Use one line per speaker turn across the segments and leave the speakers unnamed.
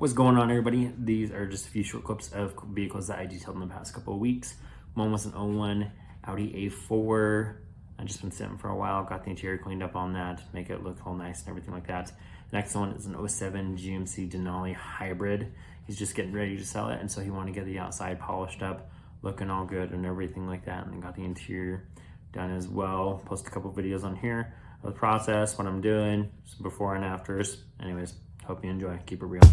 What's going on, everybody? These are just a few short clips of vehicles that I detailed in the past couple of weeks. One was an 01 Audi A4. I've just been sitting for a while, got the interior cleaned up on that, make it look all nice and everything like that. The next one is an 07 GMC Denali Hybrid. He's just getting ready to sell it, and so he wanted to get the outside polished up, looking all good and everything like that, and then got the interior done as well. Post a couple videos on here of the process, what I'm doing, some before and afters. Anyways, hope you enjoy. Keep it real.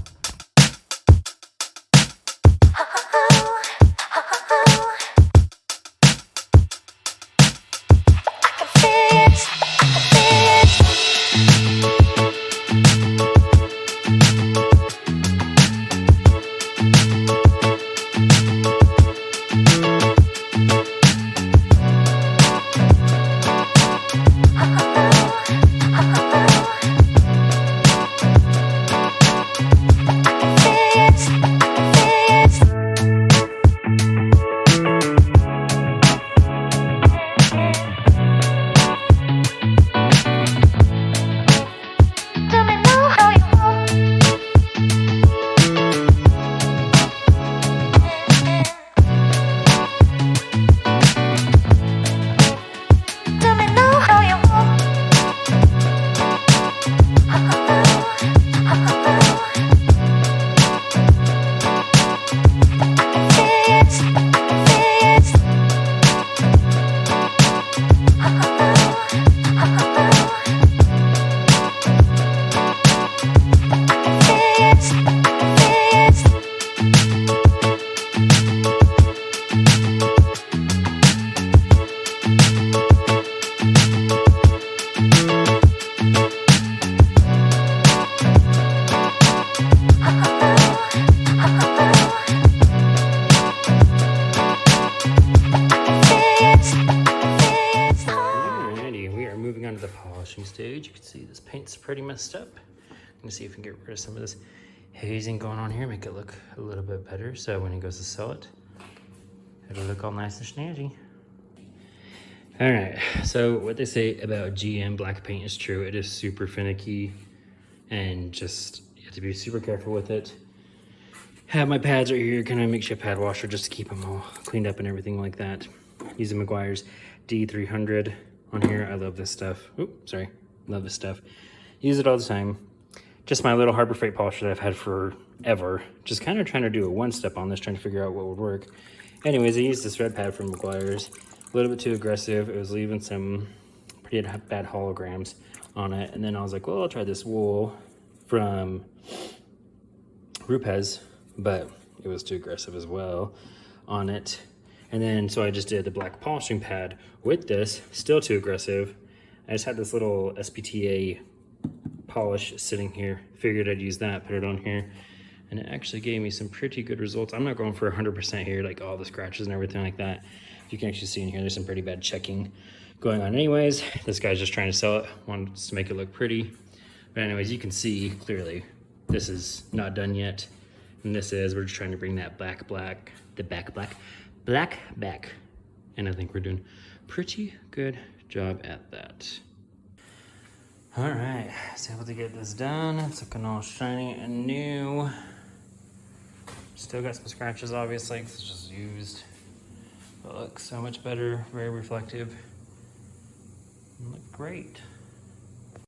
Moving on to the polishing stage. You can see this paint's pretty messed up. I'm gonna see if we can get rid of some of this hazing going on here, make it look a little bit better, so when he goes to sell it, it'll look all nice and snazzy. All right, so what they say about GM black paint is true. It is super finicky, and just you have to be super careful with it. Have my pads right here, kind of makeshift pad washer just to keep them all cleaned up and everything like that. Using Meguiar's D300 on here. I love this stuff. Oops, sorry. Love this stuff. Use it all the time. Just my little Harbor Freight polisher that I've had forever. Just kind of trying to do a one-step on this, trying to figure out what would work. Anyways, I used this red pad from Meguiar's. A little bit too aggressive. It was leaving some pretty bad holograms on it. And then I was like, well, I'll try this wool from Rupes, but it was too aggressive as well on it. And then, so I just did the black polishing pad with this, still too aggressive. I just had this little SPTA polish sitting here. Figured I'd use that, put it on here. And it actually gave me some pretty good results. I'm not going for 100% here, like all the scratches and everything like that. You can actually see in here, there's some pretty bad checking going on anyways. This guy's just trying to sell it, wants to make it look pretty. But anyways, you can see clearly, this is not done yet. And this is, we're just trying to bring that black, back, and I think we're doing a pretty good job at that. All right, so able to get this done. It's looking all shiny and new. Still got some scratches, obviously, because it's just used. But it looks so much better, very reflective. Look great.